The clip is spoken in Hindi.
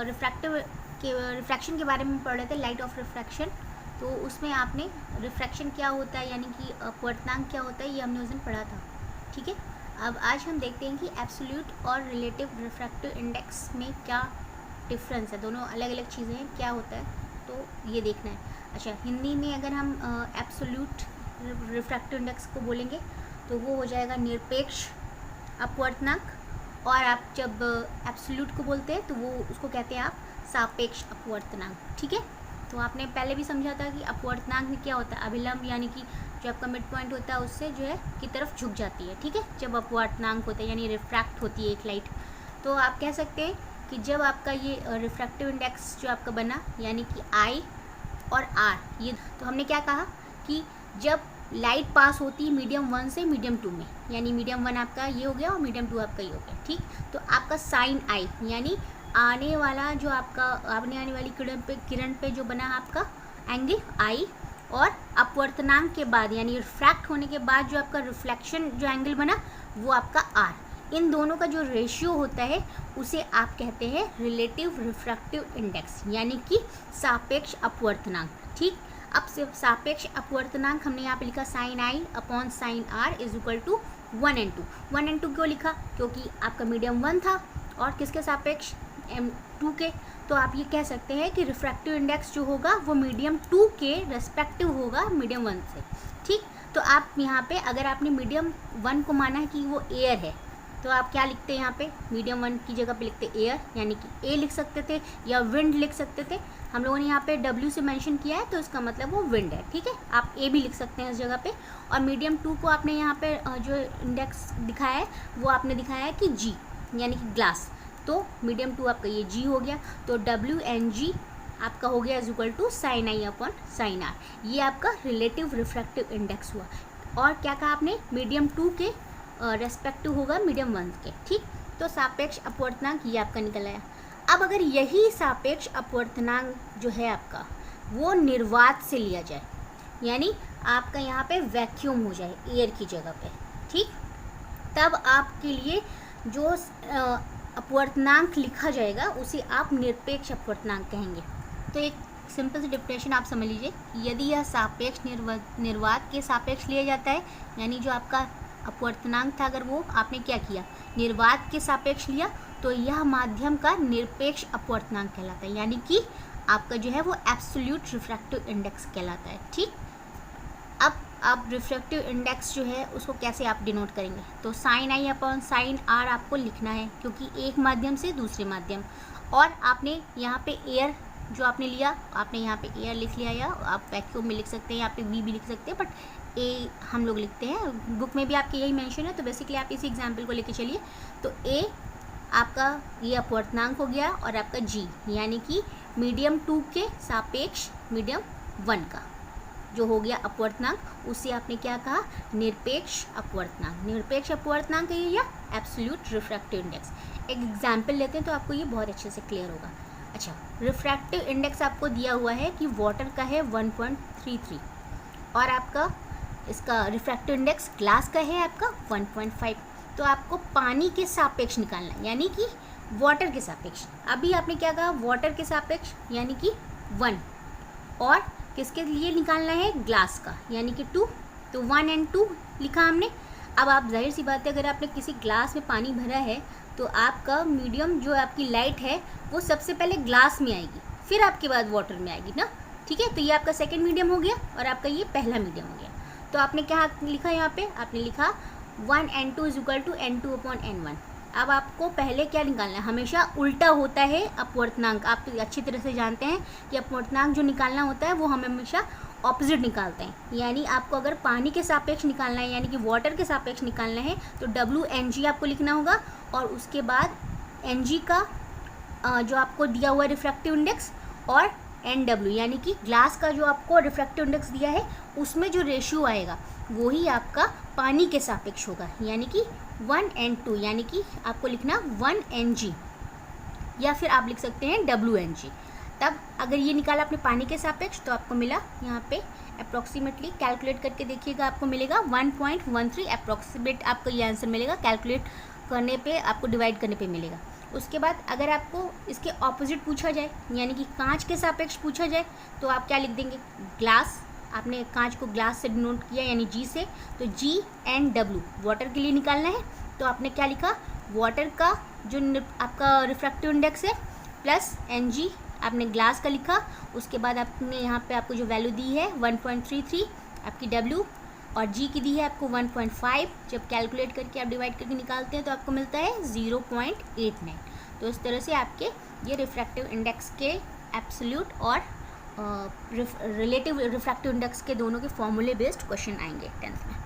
रिफ्रैक्शन के बारे में पढ़ रहे थे, लाइट ऑफ रिफ्रैक्शन। तो उसमें आपने रिफ्रैक्शन क्या होता है यानी कि अपवर्तनांक क्या होता है ये हमने उस दिन पढ़ा था, ठीक है। अब आज हम देखते हैं कि एब्सोल्यूट और रिलेटिव रिफ्रैक्टिव इंडेक्स में क्या डिफरेंस है, दोनों अलग अलग चीज़ें हैं, क्या होता है तो ये देखना है। अच्छा, हिंदी में अगर हम एब्सोल्यूट रिफ्रैक्टिव इंडेक्स को बोलेंगे तो वो हो जाएगा निरपेक्ष अपवर्तनांक, और आप जब एब्सोल्यूट को बोलते हैं तो वो उसको कहते हैं आप सापेक्ष अपवर्तनांक, ठीक है। तो आपने पहले भी समझा था कि अपवर्तनांक में क्या होता है, अभिलंब यानी कि जो आपका मिड पॉइंट होता है उससे जो है की तरफ झुक जाती है, ठीक है, जब अपवर्तनांक होता है यानी रिफ्रैक्ट होती है एक लाइट। तो आप कह सकते हैं कि जब आपका ये रिफ्रैक्टिव इंडेक्स जो आपका बना यानी कि आई और आर, ये तो हमने क्या कहा कि जब लाइट पास होती है मीडियम 1 से मीडियम 2 में, यानी मीडियम 1 आपका ये हो गया और मीडियम 2 आपका ये हो गया, ठीक। तो आपका साइन आई यानी आने वाला जो आपका आने वाली किरण पे जो बना आपका एंगल आई, और अपवर्तनांक के बाद यानी रिफ्रैक्ट होने के बाद जो आपका रिफ्लेक्शन जो एंगल बना वो आपका आर, इन दोनों का जो रेशियो होता है उसे आप कहते हैं रिलेटिव रिफ्रैक्टिव इंडेक्स यानी कि सापेक्ष अपवर्तनांक, ठीक। अब सिर्फ सापेक्ष अपवर्तनांक हमने यहाँ पे लिखा sine I upon sine R is equal to 1 and 2। 1 and 2 क्यों लिखा, क्योंकि आपका मीडियम 1 था और किसके सापेक्ष M2 के। तो आप ये कह सकते हैं कि रिफ्रैक्टिव इंडेक्स जो होगा वो मीडियम 2 के रेस्पेक्टिव होगा मीडियम 1 से, ठीक। तो आप यहाँ पे अगर आपने मीडियम 1 को माना है कि वो एयर है तो आप क्या लिखते हैं यहाँ पे, मीडियम 1 की जगह पे लिखते एयर यानी कि ए लिख सकते थे या विंड लिख सकते थे। हम लोगों ने यहाँ पे W से मेंशन किया है तो इसका मतलब वो विंड है, ठीक है। आप ए भी लिख सकते हैं इस जगह पे। और मीडियम 2 को आपने यहाँ पे जो इंडेक्स दिखाया है वो आपने दिखाया है कि G यानी कि ग्लास, तो मीडियम 2 आपका ये G हो गया। तो WNG आपका हो गया is equal to sine I upon sine R, ये आपका रिलेटिव रिफ्रैक्टिव इंडेक्स हुआ। और क्या कहा आपने, मीडियम 2 के रेस्पेक्टिव होगा मीडियम 1 के, ठीक। तो सापेक्ष अपवर्तनांक ये आपका निकल आया। अब अगर यही सापेक्ष अपवर्तनांक जो है आपका वो निर्वात से लिया जाए यानी आपका यहाँ पे वैक्यूम हो जाए एयर की जगह पे, ठीक, तब आपके लिए जो अपवर्तनांक लिखा जाएगा उसे आप निरपेक्ष अपवर्तनांक कहेंगे। तो एक सिंपल सी डिफिनेशन आप समझ लीजिए, यदि यह सापेक्ष निर्वात के सापेक्ष लिया जाता है यानी जो आपका अपवर्तनांक था अगर वो आपने क्या किया निर्वात के सापेक्ष लिया तो यह माध्यम का निरपेक्ष अपवर्तनांक कहलाता है, यानी कि आपका जो है वो एब्सोल्यूट रिफ्रैक्टिव इंडेक्स कहलाता है, ठीक। अब आप रिफ्रैक्टिव इंडेक्स जो है उसको कैसे आप डिनोट करेंगे, तो sine I upon sine R आपको लिखना है क्योंकि एक माध्यम से दूसरे माध्यम, और आपने यहाँ पे एयर जो आपने लिया आपने यहाँ पे एयर लिख लिया, या आप वैक्यूम में लिख सकते हैं, यहाँ पे वी भी लिख सकते हैं, बट ए हम लोग लिखते हैं, बुक में भी आपके यही मेंशन है। तो बेसिकली आप इसी एग्जांपल को लेके चलिए। तो ए आपका ये अपवर्तनांक हो गया और आपका जी यानी कि मीडियम 2 के सापेक्ष मीडियम 1 का जो हो गया अपवर्तनांक, उसे आपने क्या कहा निरपेक्ष अपवर्तनांक। निरपेक्ष अपवर्तनांक है या एब्सोल्यूट रिफ्रैक्टिव इंडेक्स। एक एग्जाम्पल लेते हैं तो आपको ये बहुत अच्छे से क्लियर होगा। अच्छा, रिफ्रैक्टिव इंडेक्स आपको दिया हुआ है कि वाटर का है 1.33 और आपका इसका रिफ्रैक्टिव इंडेक्स ग्लास का है आपका 1.5। तो आपको पानी के सापेक्ष निकालना है यानी कि वाटर के सापेक्ष। अभी आपने क्या कहा वाटर के सापेक्ष यानी कि 1, और किसके लिए निकालना है ग्लास का यानी कि 2, तो 1 and 2 लिखा हमने। अब आप जाहिर सी बात है अगर आपने किसी ग्लास में पानी भरा है तो आपका मीडियम जो आपकी लाइट है वो सबसे पहले ग्लास में आएगी फिर आपके बाद वाटर में आएगी ना, ठीक है। तो ये आपका सेकेंड मीडियम हो गया और आपका ये पहला मीडियम हो गया। तो आपने क्या लिखा यहाँ पे, आपने लिखा 1 and 2 is equal to N2 upon N1। अब आपको पहले क्या निकालना है, हमेशा उल्टा होता है अपवर्तनांक। आप अच्छी तरह से जानते हैं कि अपवर्तनांक जो निकालना होता है वो हम हमेशा ऑपोजिट निकालते हैं। यानी आपको अगर पानी के सापेक्ष निकालना है यानी कि वाटर के सापेक्ष निकालना है तो WNG आपको लिखना होगा, और उसके बाद NG का जो आपको दिया हुआ रिफ्रैक्टिव इंडेक्स, और NW यानी कि ग्लास का जो आपको रिफ्रैक्टिव इंडेक्स दिया है उसमें जो रेशियो आएगा वो ही आपका पानी के सापेक्ष होगा यानी कि 1 and 2, यानी कि आपको लिखना 1 NG या फिर आप लिख सकते हैं WNG। तब अगर ये निकाला आपने पानी के सापेक्ष तो आपको मिला यहाँ पे अप्रॉक्सीमेटली, कैलकुलेट करके देखिएगा आपको मिलेगा 1.13 अप्रॉक्सीमेट आपको ये आंसर मिलेगा। कैलकुलेट करने पे आपको डिवाइड करने पे मिलेगा उसके बाद अगर आपको इसके ऑपोजिट पूछा जाए, यानी कि कांच के सापेक्ष पूछा जाए, तो आप क्या लिख देंगे, ग्लास। आपने कांच को ग्लास से डिनोट किया यानी जी से, तो जी एंड डब्ल्यू वाटर के लिए निकालना है, तो आपने क्या लिखा, वाटर का जो आपका रिफ्रैक्टिव इंडेक्स है प्लस एन जी आपने ग्लास का लिखा। उसके बाद आपने यहाँ पे आपको जो वैल्यू दी है 1.33 आपकी डब्ल्यू, और जी की दी है आपको 1.5। जब कैलकुलेट करके आप डिवाइड करके निकालते हैं तो आपको मिलता है 0.89। तो इस तरह से आपके ये रिफ्रैक्टिव इंडेक्स के एब्सोल्यूट और रिलेटिव रिफ्रैक्टिव इंडेक्स के दोनों के फॉर्मूले बेस्ड क्वेश्चन आएंगे 10th में।